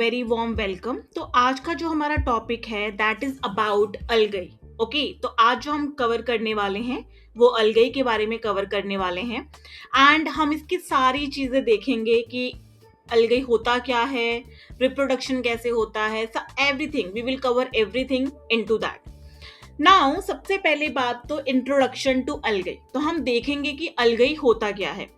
Very warm welcome. तो आज का जो हमारा टॉपिक है दैट इज अबाउट अलगई। ओके, तो आज जो हम कवर करने वाले हैं वो अलगई के बारे में कवर करने वाले हैं। एंड हम इसकी सारी चीजें देखेंगे कि अलगई होता क्या है, रिप्रोडक्शन कैसे होता है, everything we will cover everything into that. Now सबसे पहले बात तो इंट्रोडक्शन टू अलगई। तो हम देखेंगे कि अलगई होता क्या है।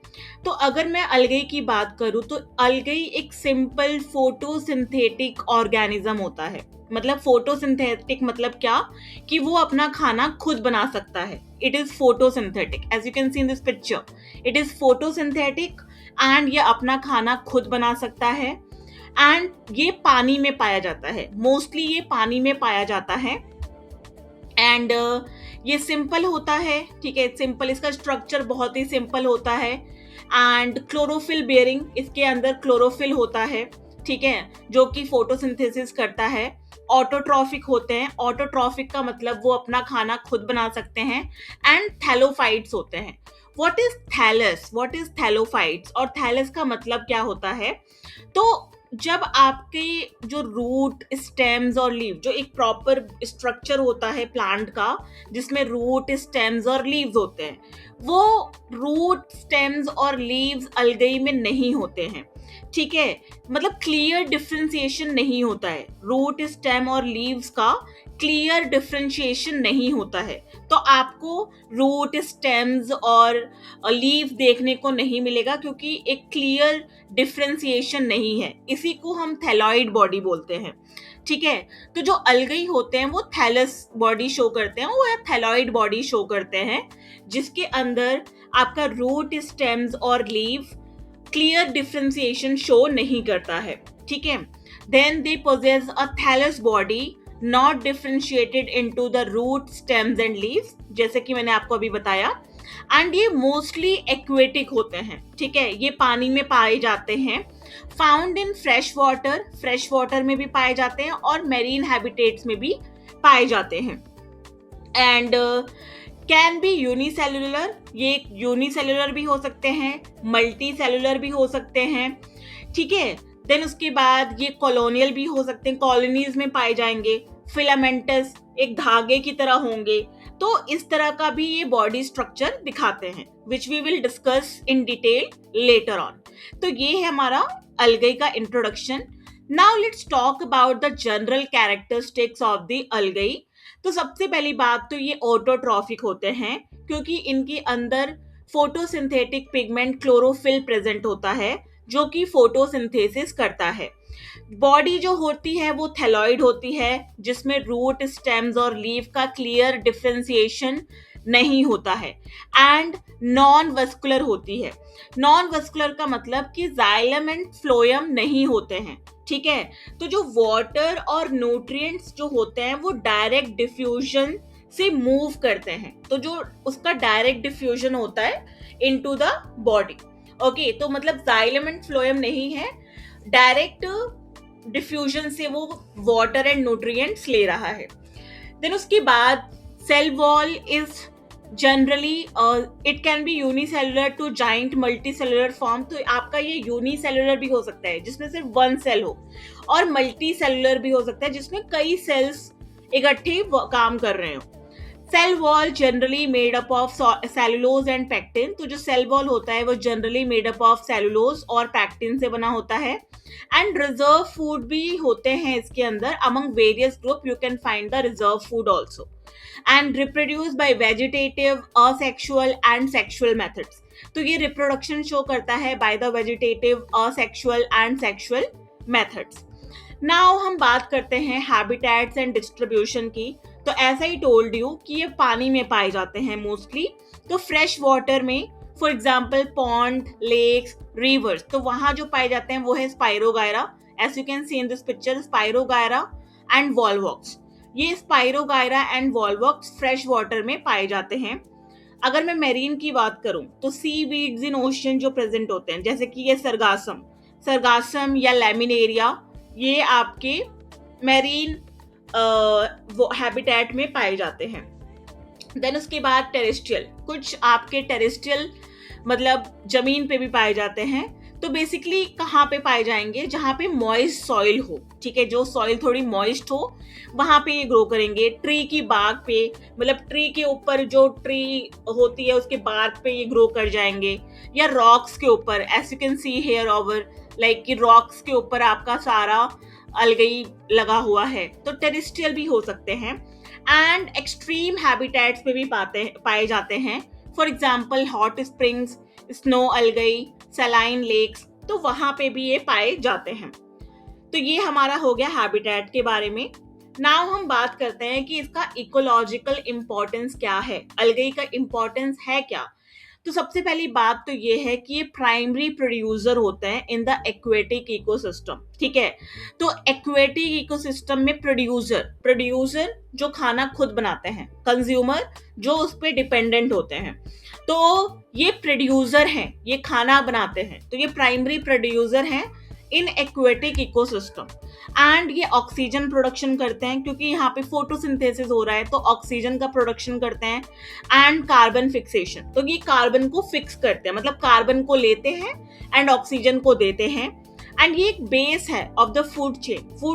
तो अगर मैं अलगई की बात करूं तो अलगई एक सिंपल फोटोसिंथेटिक ऑर्गेनिज्म होता है। मतलब फोटोसिंथेटिक मतलब क्या, कि वो अपना खाना खुद बना सकता है। It is photosynthetic, as you can see in this picture it is photosynthetic. And ये अपना खाना खुद बना सकता है। एंड ये पानी में पाया जाता है, मोस्टली ये पानी में पाया जाता है। एंड ये सिंपल होता है, ठीक है, सिंपल, इसका स्ट्रक्चर बहुत ही सिंपल होता है। एंड क्लोरोफिल बेयरिंग, इसके अंदर क्लोरोफिल होता है, ठीक है, जो कि फोटोसिंथेसिस करता है। ऑटोट्रॉफिक होते हैं, ऑटोट्रॉफिक का मतलब वो अपना खाना खुद बना सकते हैं। एंड थैलोफाइट्स होते हैं। What is thallus, what is thallophytes, और थैलस का मतलब क्या होता है। तो जब आपके जो रूट, स्टेम्स और लीव, जो एक प्रॉपर स्ट्रक्चर होता है प्लांट का जिसमें रूट, स्टेम्स और लीव्स होते हैं, वो रूट, स्टेम्स और लीव्स अलगई में नहीं होते हैं, ठीक है। मतलब क्लियर डिफरेंशिएशन नहीं होता है, रूट, स्टेम और लीव्स का क्लियर डिफरेंशिएशन नहीं होता है। तो आपको रूट, स्टेम्स और लीव देखने को नहीं मिलेगा क्योंकि एक क्लियर डिफरेंशिएशन नहीं है। इसी को हम थैलॉइड बॉडी बोलते हैं, ठीक है। तो जो अलगई होते हैं वो थैलस बॉडी शो करते हैं, वो थैलॉइड बॉडी शो करते हैं, जिसके अंदर आपका रूट, स्टेम्स और लीव क्लियर डिफरेंशिएशन शो नहीं करता है, ठीक है। Then they possess a thallus body not differentiated into the root, stems and leaves, जैसे कि मैंने आपको अभी बताया। एंड ये मोस्टली एक्वेटिक होते हैं, ठीक है, ये पानी में पाए जाते हैं। Found in fresh water, fresh water में भी पाए जाते हैं और मेरीन हैबिटेट्स में भी पाए जाते हैं। एंड कैन बी यूनिसेल्युलर, ये यूनिसेल्युलर भी हो सकते हैं, मल्टी सेल्युलर भी हो सकते हैं, ठीक है। देन उसके बाद ये कॉलोनियल भी हो सकते हैं, कॉलोनीज में पाए जाएंगे। फिलामेंटस, एक धागे की तरह होंगे। तो इस तरह का भी ये बॉडी स्ट्रक्चर दिखाते हैं, which we will discuss in detail later on. तो ये है हमारा अलगई का introduction. Now let's talk about the general characteristics of the algae. तो सबसे पहली बात तो ये ऑटोट्रॉफिक होते हैं क्योंकि इनके अंदर फोटोसिंथेटिक पिगमेंट क्लोरोफिल प्रेजेंट होता है जो कि फोटोसिंथेसिस करता है। बॉडी जो होती है वो थैलॉइड होती है, जिसमें रूट, स्टेम्स और लीव का क्लियर डिफरेंशिएशन नहीं होता है। एंड नॉन वस्कुलर होती है। नॉन वस्कुलर का मतलब कि जाइलम एंड फ्लोएम नहीं होते हैं, ठीक है। तो जो वाटर और न्यूट्रिएंट्स जो होते हैं वो डायरेक्ट डिफ्यूजन से मूव करते हैं, तो जो उसका डायरेक्ट डिफ्यूजन होता है इनटू द बॉडी। ओके, तो मतलब जाइलम एंड फ्लोएम नहीं है, डायरेक्ट डिफ्यूजन से वो वाटर एंड न्यूट्रिएंट्स ले रहा है। देन उसके बाद cell wall is generally it can be unicellular to giant multicellular form. तो आपका ये यूनिसेलुलर भी हो सकता है जिसमें सिर्फ वन सेल हो, और मल्टी सेलुलर भी हो सकता है जिसमें कई सेल्स इकट्ठे काम कर रहे हो। Cell wall generally made up of cellulose and pectin. तो जो सेल वॉल होता है वो generally made up of cellulose और पैक्टिन से बना होता है। एंड रिजर्व फूड भी होते हैं इसके अंदर। Among various group you can find the reserve food also. And reproduce by vegetative, asexual and sexual methods. तो ये रिप्रोडक्शन शो करता है by the vegetative, asexual and sexual methods. Now हम बात करते हैं हैबिटेट्स एंड डिस्ट्रीब्यूशन की। तो ऐसा ही टोल्ड यू कि ये पानी में पाए जाते हैं मोस्टली। तो फ्रेश वाटर में, for example pond, lakes, rivers, तो वहां जो पाए जाते हैं वो है spirogyra, as you can see in this picture, spirogyra and volvox. ये spirogyra and volvox fresh water में पाए जाते हैं। अगर मैं मेरीन की बात करूं तो सी वीड्स इन ओशन जो प्रेजेंट होते हैं, जैसे कि ये सरगासम या लैमिनेरिया, ये आपके मेरीन हैबिटेट में पाए जाते हैं। देन उसके बाद टेरेस्ट्रियल, कुछ आपके टेरेस्ट्रियल मतलब जमीन पे भी पाए जाते हैं। तो बेसिकली कहाँ पे पाए जाएंगे, जहाँ पे मॉइस्ट सॉइल हो, ठीक है, जो सॉइल थोड़ी मॉइस्ट हो वहां पे ये ग्रो करेंगे। ट्री की बाग पे, मतलब ट्री के ऊपर जो ट्री होती है उसके बाग पे ये ग्रो कर जाएंगे, या रॉक्स के ऊपर, as you can see here over, like कि रॉक्स के ऊपर आपका सारा अलगई लगा हुआ है, तो टेरेस्ट्रियल भी हो सकते हैं। एंड एक्सट्रीम हैबिटेट्स पे भी पाए जाते हैं, for example hot springs, snow algae, saline lakes, तो वहां पे भी ये पाए जाते हैं। तो ये हमारा हो गया हैबिटेट के बारे में। नाउ हम बात करते हैं कि इसका इकोलॉजिकल इंपॉर्टेंस क्या है, अलगई का इंपॉर्टेंस है क्या। तो सबसे पहली बात तो ये है कि ये प्राइमरी प्रोड्यूसर होते हैं इन द एक्वेटिक इकोसिस्टम, ठीक है। तो एक्वेटिक इकोसिस्टम में प्रोड्यूसर जो खाना खुद बनाते हैं, कंज्यूमर जो उस पर डिपेंडेंट होते हैं, तो ये प्रोड्यूसर हैं, ये खाना बनाते हैं, तो ये प्राइमरी प्रोड्यूसर हैं इन एक्वेटिक इकोसिस्टम। एंड ये ऑक्सीजन प्रोडक्शन करते हैं, क्योंकि यहाँ पे फोटोसिंथेसिस हो रहा है तो ऑक्सीजन का प्रोडक्शन करते हैं। एंड कार्बन फिक्सेशन, तो ये कार्बन को फिक्स करते हैं, मतलब कार्बन को लेते हैं एंड ऑक्सीजन को देते हैं। एंड ये एक बेस है ऑफ द फूड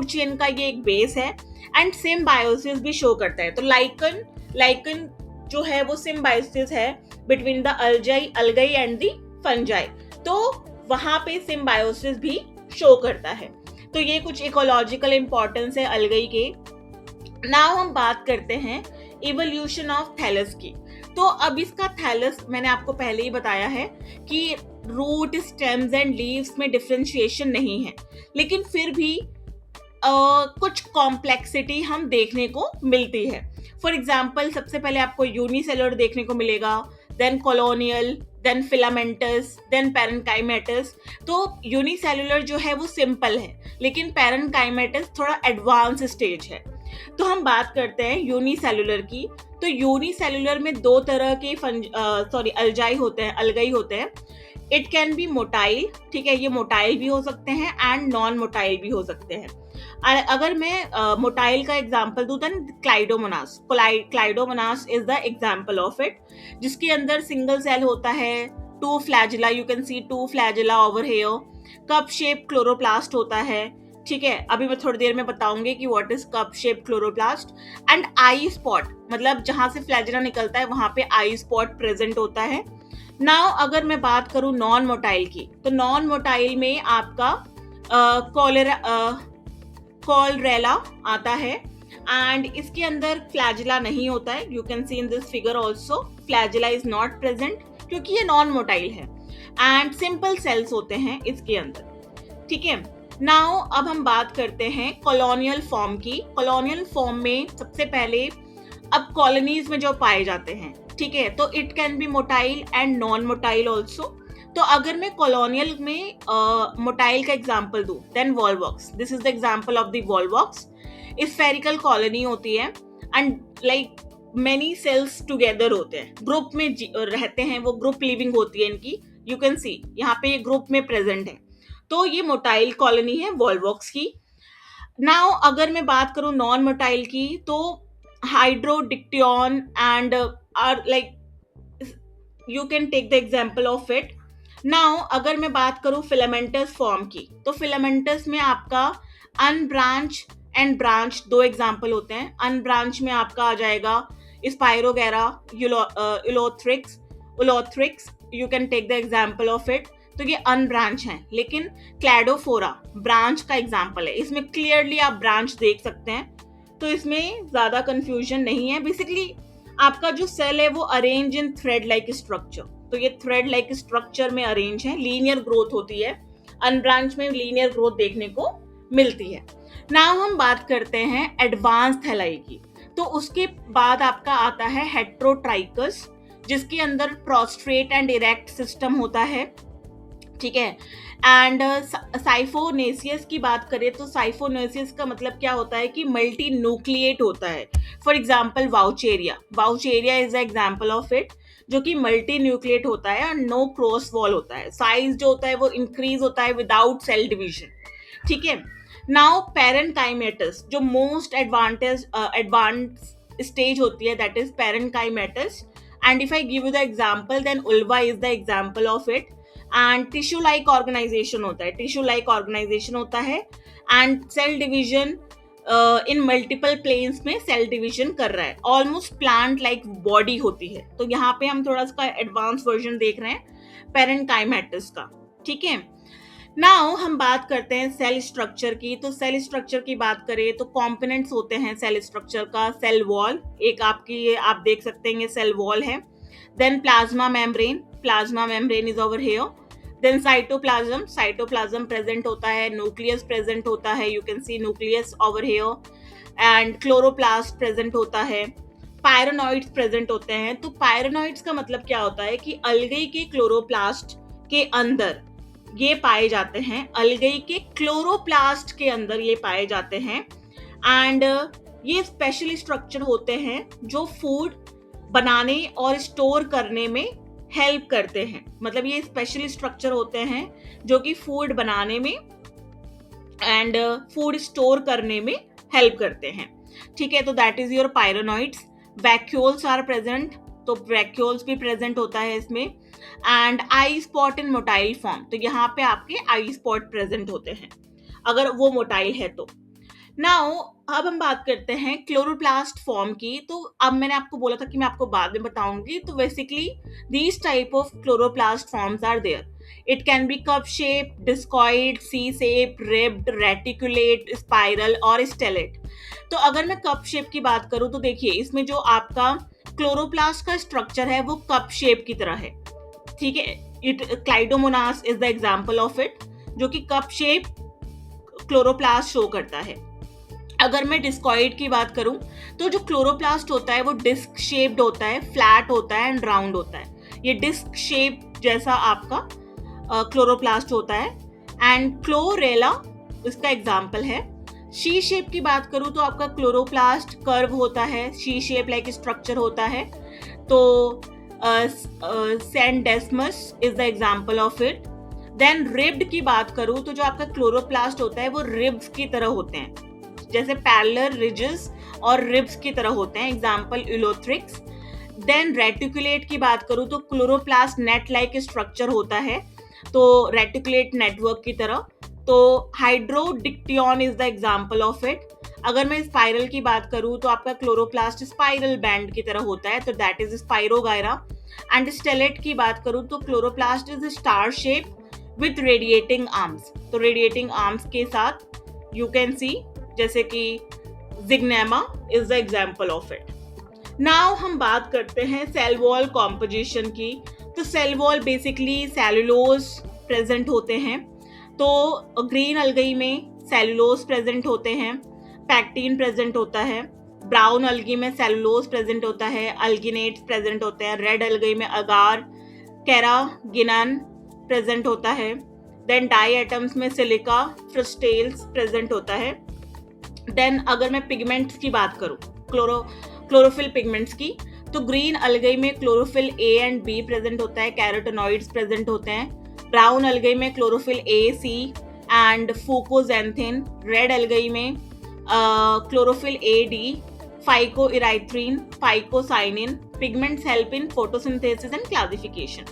चेन का ये एक बेस है। एंड सिम्बायोसिस भी शो करता है, तो लाइकन जो है वो सिम्बायोसिस है between the अलगई and the fungi, तो वहां पे सिम्बायोसिस भी शो करता है। तो ये कुछ इकोलॉजिकल इंपॉर्टेंस है अलगई के। नाउ हम बात करते हैं इवोल्यूशन ऑफ थैलस की। तो अब इसका थैलस मैंने आपको पहले ही बताया है कि रूट, स्टेम्स एंड लीव्स में डिफरेंशिएशन नहीं है, लेकिन फिर भी कुछ कॉम्प्लेक्सिटी हम देखने को मिलती है। फॉर एग्जाम्पल सबसे पहले आपको यूनिसेलुलर देखने को मिलेगा, then colonial, then filamentous, then parenchymatous. तो यूनिसेलुलर जो है वो सिंपल है, लेकिन पैरेन्काइमेटस थोड़ा एडवांस स्टेज है। तो हम बात करते हैं यूनिसेलुलर की। तो यूनिसेलुलर में दो तरह के अलगाई होते हैं। इट कैन बी मोटाइल, ठीक है, ये मोटाइल भी हो सकते हैं एंड नॉन मोटाइल भी हो सकते हैं। अगर मैं मोटाइल का एग्जांपल दूं तो क्लाइडोमोनास is the example of it, जिसके अंदर सिंगल सेल होता है, two flagella, you can see two flagella over here, cup shape chloroplast होता है, ठीक है। अभी मैं थोड़ी देर में बताऊंगी कि what is cup shape chloroplast. And eye spot, मतलब जहां से फ्लैजिला निकलता है वहां पे आई स्पॉट प्रेजेंट होता है। नाउ अगर मैं बात करूं नॉन मोटाइल की, तो नॉन मोटाइल में आपका कॉलरेला आता है, एंड इसके अंदर फ्लैजिला नहीं होता है। You can see in this figure also flagella is not present, क्योंकि ये नॉन मोटाइल है। एंड सिंपल सेल्स होते हैं इसके अंदर, ठीक है। नाउ अब हम बात करते हैं कॉलोनियल फॉर्म की। कॉलोनियल फॉर्म में सबसे पहले अब कॉलोनीज में जो पाए जाते हैं, ठीक है, तो it can be motile and non motile also. तो अगर मैं कॉलोनियल में मोटाइल का एग्जांपल दूं, then Volvox, this is the example of the Volvox. Spherical colony होती है and like many cells together होते हैं, ग्रुप में रहते हैं, वो ग्रुप लिविंग होती है इनकी। यू कैन सी यहाँ पे ये ग्रुप में प्रेजेंट है, तो ये मोटाइल कॉलोनी है वॉलवॉक्स की। नाउ अगर मैं बात करूं नॉन मोटाइल की, तो hydrodictyon and are like you can take the example of it. Now अगर मैं बात करूं फिलामेंटस फॉर्म की, तो फिलामेंटस में आपका अनब्रांच एंड ब्रांच दो एग्जांपल होते हैं। अनब्रांच में आपका आ जाएगा spirogyra, ulothrix, you can take the example of it. तो ये अनब्रांच है, लेकिन क्लैडोफोरा ब्रांच का एग्जांपल है, इसमें क्लियरली आप ब्रांच देख सकते हैं, तो इसमें ज्यादा कंफ्यूजन नहीं है। बेसिकली आपका जो सेल है वो arrange in thread like structure, तो ये थ्रेड लाइक स्ट्रक्चर में अरेंज है, लीनियर ग्रोथ होती है। अनब्रांच में लीनियर ग्रोथ देखने को मिलती है। नाउ हम बात करते हैं एडवांस थैलाई की। तो उसके बाद आपका आता है हेट्रोट्राइकस, जिसके अंदर प्रोस्ट्रेट एंड इरेक्ट सिस्टम होता है, ठीक है। एंड साइफोनेसियस की बात करें तो साइफोनेसियस का मतलब क्या होता है कि मल्टी न्यूक्लिएट होता है। For example Vaucheria is the example of it, जो कि मल्टी न्यूक्लिएट होता है और नो क्रॉस वॉल होता है। साइज जो होता है वो इंक्रीज होता है विदाउट सेल डिवीजन, ठीक है। नाउ पैरेन्काइमेटस, जो मोस्ट एडवांस स्टेज होती है, that is parenchymatous. And if I give you the example, then Ulva is the example of it. And tissue like organization होता है and cell division in multiple planes में cell division कर रहा है, almost plant like body होती है। तो यहाँ पे हम थोड़ा सा एडवांस वर्जन देख रहे हैं पेरेन्काइमेटस का, ठीक है। नाउ हम बात करते हैं सेल स्ट्रक्चर की। तो सेल स्ट्रक्चर की बात करें तो कंपोनेंट्स होते हैं सेल स्ट्रक्चर का। सेल वॉल, एक आपकी ये आप देख सकते हैं, ये सेल वॉल है। Then plasma membrane is over here. Then cytoplasm present होता है, न्यूक्लियस प्रेजेंट होता है, you can see nucleus over here. And chloroplast present होता है, पायरोनॉइड्स प्रेजेंट होते हैं। तो पायरोनॉइड्स का मतलब क्या होता है कि अलगई के क्लोरोप्लास्ट के अंदर ये पाए जाते हैं, अलगई के क्लोरोप्लास्ट के अंदर ये पाए जाते हैं। एंड ये स्पेशल स्ट्रक्चर होते हैं जो फूड बनाने और स्टोर करने में हेल्प करते हैं। मतलब ये स्पेशल स्ट्रक्चर होते हैं जो कि फूड बनाने में एंड फूड स्टोर करने में हेल्प करते हैं, ठीक है। तो that is your pyrenoids. Vacuoles are present, तो वैक्यूल्स भी प्रेजेंट होता है इसमें। And eye spot in motile form, तो यहाँ पे आपके आई स्पॉट प्रेजेंट होते हैं अगर वो मोटाइल है तो। नाउ अब हम बात करते हैं क्लोरोप्लास्ट फॉर्म की। तो अब मैंने आपको बोला था कि मैं आपको बाद में बताऊंगी। तो basically these type of chloroplast forms are there. It can be cup shape, discoid, C shape, ribbed, reticulate, spiral और स्टेलेट। तो अगर मैं कप शेप की बात करूं तो देखिए इसमें जो आपका क्लोरोप्लास्ट का स्ट्रक्चर है वो कप शेप की तरह है, ठीक है। It chlamydomonas is the example of it, जो कि कप शेप क्लोरोप्लास्ट शो करता है। अगर मैं डिस्कॉइड की बात करूं तो जो क्लोरोप्लास्ट होता है वो डिस्क शेप्ड होता है, फ्लैट होता है एंड राउंड होता है। ये डिस्क शेप जैसा आपका क्लोरोप्लास्ट होता है। एंड क्लोरेला इसका एग्जाम्पल है। शी शेप की बात करूं तो आपका क्लोरोप्लास्ट कर्व होता है, शी शेप लाइक स्ट्रक्चर होता है। तो scenedesmus is the example of it. Then ribbed की बात करूं तो जो आपका क्लोरोप्लास्ट होता है वो रिब्स की तरह होते हैं, जैसे पैरेलल रिजेस और रिब्स की तरह होते हैं, एग्जाम्पल यूलोथ्रिक्स। देन रेटिकुलेट की बात करूं तो क्लोरोप्लास्ट नेट लाइक स्ट्रक्चर होता है, तो रेटिकुलेट नेटवर्क की तरह। तो hydrodictyon is the example of it. अगर मैं स्पाइरल की बात करूं तो आपका क्लोरोप्लास्ट स्पाइरल बैंड की तरह होता है, तो that is spirogyra. And stellate की बात करूं तो chloroplast is star shape with radiating arms, तो रेडिएटिंग आर्म्स के साथ यू कैन सी, जैसे कि zygnema is the example of it. Now हम बात करते हैं सेल वॉल कॉम्पोजिशन की। तो cell wall basically cellulose present होते हैं। तो ग्रीन अलगी में सेलुलोज प्रेजेंट होते हैं, पैक्टीन प्रेजेंट होता है। ब्राउन अलगी में सेलुलोज प्रेजेंट होता है, अल्गिनेट्स प्रेजेंट होते हैं। रेड अलगी में अगार, कैरागिनन प्रेजेंट होता है। देन डाई एटम्स में सिलिका, फ्रस्टेल्स प्रेजेंट होता है। देन अगर मैं पिगमेंट्स की बात करूं, क्लोरोफिल पिगमेंट्स की, तो ग्रीन अलगी में chlorophyll a and b present होता है, कैरोटेनॉइड्स प्रेजेंट होते हैं। ब्राउन अलगी में chlorophyll a, c and fucoxanthin. Red algae में chlorophyll a, d, phycoerythrin, phycocyanin. Pigments help in photosynthesis and classification.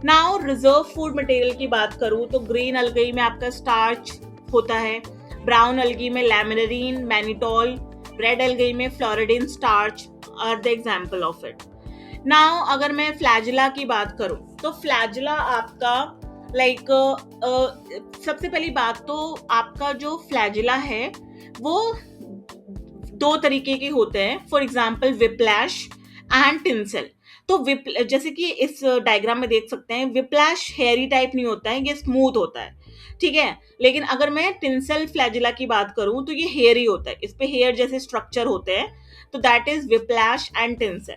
Now reserve food material की बात करूं तो ग्रीन अलगी में आपका स्टार्च होता है, ब्राउन अलगी में लैमिनरीन, मैनिटोल। रेड अलगी में floridean, starch are the example of it. Now अगर मैं फ्लैजिला की बात करूं तो फ्लैजिला आपका सबसे पहली बात तो आपका जो फ्लैजिला है वो दो तरीके के होते हैं, for example whiplash and tinsel. तो जैसे कि इस डायग्राम में देख सकते हैं, विप्लैश हेयरी टाइप नहीं होता है, ये स्मूथ होता है, ठीक है। लेकिन अगर मैं टिंसल फ्लैजिला की बात करूं तो ये हेयरी होता है, इस पे हेयर जैसे स्ट्रक्चर होते हैं, तो that is whiplash and tinsel.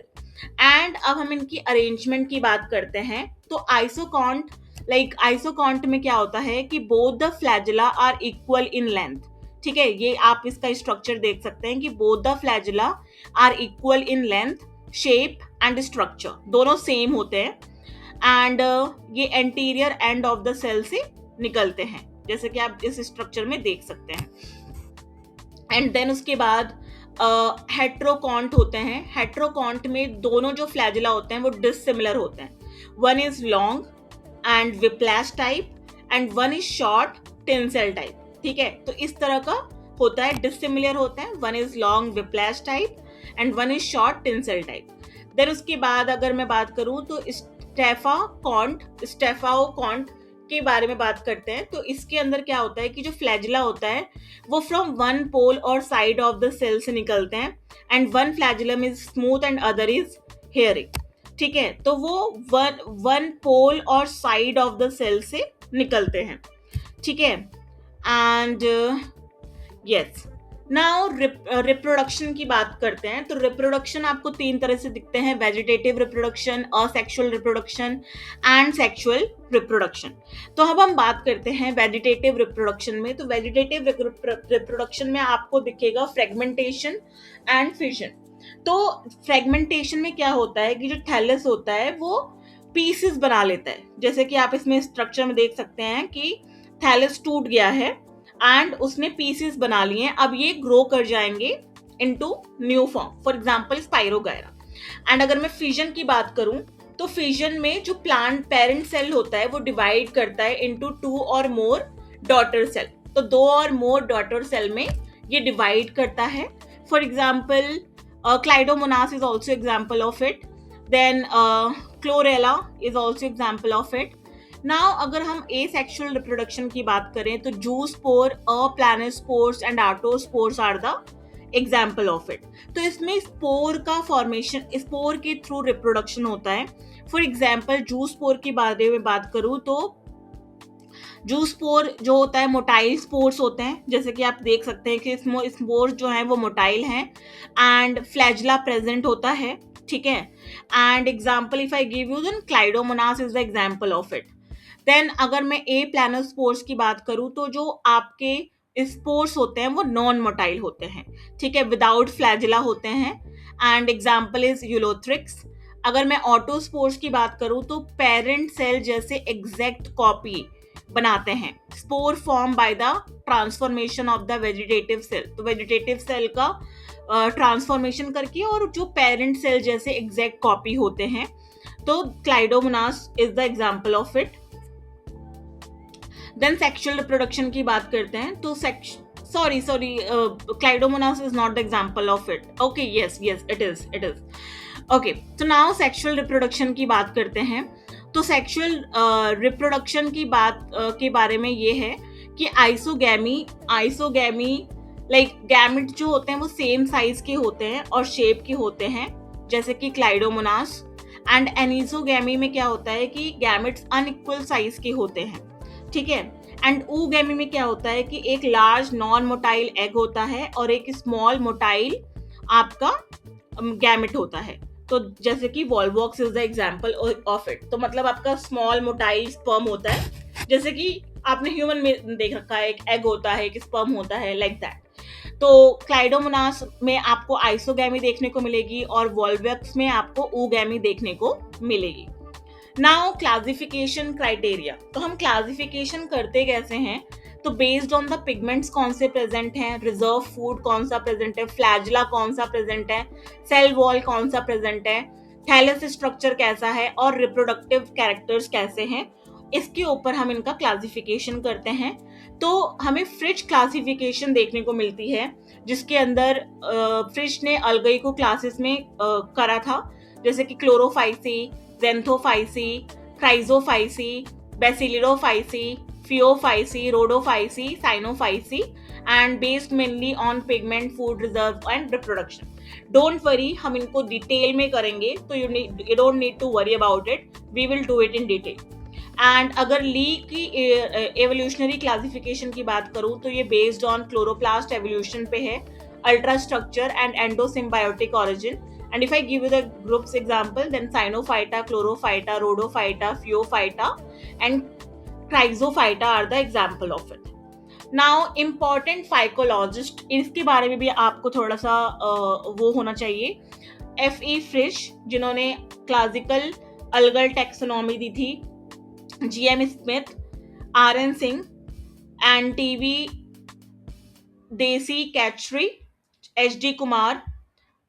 And अब हम इनकी अरेंजमेंट की बात करते हैं। तो आइसोकॉन्ट में क्या होता है कि both the flagella are equal in length, ठीक है। ये आप इसका स्ट्रक्चर देख सकते हैं कि both the flagella are equal in length, shape and structure, दोनों सेम होते हैं। एंड ये anterior end of the cell से निकलते हैं, जैसे कि आप इस स्ट्रक्चर में देख सकते हैं। एंड देन उसके बाद हेट्रोकॉन्ट होते हैं। हेट्रोकॉन्ट में दोनों जो फ्लैजिला होते हैं वो डिसिमिलर होते हैं। One is long and whiplash type, and one is short tinsel type. ठीक है, तो इस तरह का होता है, डिसिमिलर होते हैं। One is long whiplash type and one is short tinsel type. Then उसके बाद अगर मैं बात करूं तो स्टेफाओकॉन्ट के बारे में बात करते हैं। तो इसके अंदर क्या होता है कि जो फ्लैजिला होता है वो फ्रॉम वन पोल और साइड ऑफ द सेल से निकलते हैं, and one flagellum is smooth and other is hairy. ठीक है, तो वो वन वन पोल और साइड ऑफ द सेल से निकलते हैं। ठीक है, एंड यस, नाउ रिप्रोडक्शन की बात करते हैं। तो रिप्रोडक्शन आपको तीन तरह से दिखते हैं: vegetative reproduction, asexual reproduction and sexual reproduction. तो अब हम बात करते हैं वेजिटेटिव रिप्रोडक्शन में। तो वेजिटेटिव रिप्रोडक्शन में आपको दिखेगा फ्रेगमेंटेशन एंड फिशन। तो फ्रेगमेंटेशन में क्या होता है कि जो थैलस होता है वो पीसेस बना लेता है। जैसे कि आप इसमें स्ट्रक्चर में देख सकते हैं कि थैलस टूट गया है एंड उसने पीसेस बना लिए हैं। अब ये ग्रो कर जाएंगे into new form, for example spirogyra. And अगर मैं फिजन की बात करूं तो फिजन में जो प्लांट पेरेंट सेल होता है वो डिवाइड करता है इनटू टू और मोर डॉटर सेल। तो दो और मोर डॉटर सेल में ये डिवाइड करता है। For example chlamydomonas is also example of it, then chlorella is also example of it. Now अगर हम एसेक्सुअल रिप्रोडक्शन की बात करें तो zoospore, planospores and artospores are the example of it. तो इसमें स्पोर का फॉर्मेशन, स्पोर के थ्रू रिप्रोडक्शन होता है। फॉर एग्जाम्पल जूस्पोर के बारे में बात करूं तो जूस्पोर जो होता है मोटाइल स्पोर्स होते हैं, जैसे कि आप देख सकते हैं कि स्पोर्स जो हैं वो मोटाइल हैं एंड फ्लैजिला प्रेजेंट होता है। ठीक है, and example if I give you then Chlamydomonas is the example of it. Then अगर मैं ए प्लानोस्पोर्स की बात करूं तो जो आपके स्पोर्स होते हैं वो नॉन मोटाइल होते हैं। ठीक है, विदाउट फ्लैजिला होते हैं, एंड एग्जाम्पल इज यूलोथ्रिक्स। अगर मैं ऑटोस्पोर्स की बात करूं तो पेरेंट सेल जैसे एग्जैक्ट कॉपी बनाते हैं। Spore form by the transformation of the vegetative cell. तो वेजिटेटिव सेल का ट्रांसफॉर्मेशन करके और जो पेरेंट सेल जैसे एग्जैक्ट कॉपी होते हैं। तो क्लाइडोमोनास is the example of it. Then sexual reproduction की बात करते हैं तो sorry Chlamydomonas is not the example of it. Okay, yes it is. Okay, तो नाउ सेक्सुअल रिप्रोडक्शन की बात करते हैं। तो सेक्सुअल रिप्रोडक्शन की बात के बारे में ये है कि आइसोगैमी लाइक गैमेट जो होते हैं वो सेम साइज के होते हैं और शेप के होते हैं, जैसे कि क्लाइडोमोनास। एंड एनिसोगैमी में क्या होता है कि गैमेट्स अनइक्वल साइज के होते हैं। ठीक है, एंड ooगैमी में क्या होता है कि एक लार्ज नॉन मोटाइल एग होता है और एक स्मॉल मोटाइल आपका गैमेट होता है। तो जैसे कि Volvox is the example of it. तो मतलब आपका स्मॉल मोटाइल स्पर्म होता है, जैसे कि आपने ह्यूमन में देख रखा है, एक एग होता है, एक स्पर्म होता है, लाइक दैट। तो क्लाइडोमोनास में आपको आइसोगैमी देखने को मिलेगी और वॉल्वॉक्स में आपको ooगैमी देखने को मिलेगी। Now classification criteria. तो हम क्लासिफिकेशन करते कैसे हैं? तो बेस्ड ऑन द पिगमेंट्स कौन से प्रेजेंट हैं, रिजर्व फूड कौन सा प्रेजेंट है, फ्लैजिला कौन सा प्रेजेंट है, सेल वॉल कौन सा प्रेजेंट है, थैलस स्ट्रक्चर कैसा है और रिप्रोडक्टिव कैरेक्टर्स कैसे हैं, इसके ऊपर हम इनका क्लासिफिकेशन करते हैं। तो हमें फ्रिज क्लासिफिकेशन देखने को मिलती है, जिसके अंदर फ्रिज ने अलगई को क्लासेस में करा था, जैसे कि Chlorophyceae, Xanthophyceae, Chrysophyceae, Bacillariophyceae, Phaeophyceae, Rhodophyceae, Cyanophyceae, and based mainly on pigment, food reserve and reproduction. Don't worry, हम इनको डिटेल में करेंगे, तो you don't need to worry about it. We will do it in detail. And अगर ली की evolutionary classification की बात करूं तो ये बेस्ड ऑन क्लोरोप्लास्ट एवोल्यूशन पे है, ultra structure and endosymbiotic origin. And if I give you the groups example, then Cyanophyta, Chlorophyta, Rhodophyta, Phaeophyta and Chrysophyta are the example of it. Now important phycologist, इसके बारे में भी आपको थोड़ा सा वो होना चाहिए। F.E. Frisch, जिन्होंने क्लासिकल अलगल टैक्सोनॉमी दी थी, G.M. Smith, R.N. Singh and T.V. देसी कैचरी, H.D. Kumar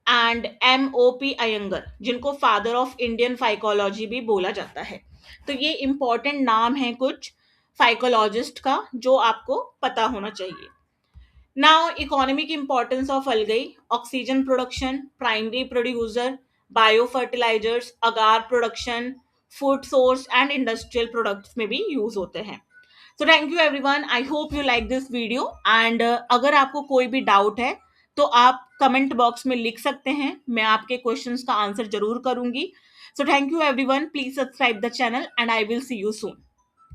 and M.O.P. Iyengar, जिनको फादर ऑफ इंडियन फाइकोलॉजी भी बोला जाता है। तो ये इंपॉर्टेंट नाम है कुछ फाइकोलॉजिस्ट का जो आपको पता होना चाहिए. Now, economic importance of algae, oxygen production, primary producer, biofertilizers, agar production, food source and industrial products में भी use होते हैं. So thank you everyone. I hope you like this video and अगर आपको कोई भी डाउट है तो आप कमेंट बॉक्स में लिख सकते हैं. मैं आपके क्वेश्चंस का आंसर जरूर करूंगी. So thank you everyone. Please subscribe the channel and I will see you soon.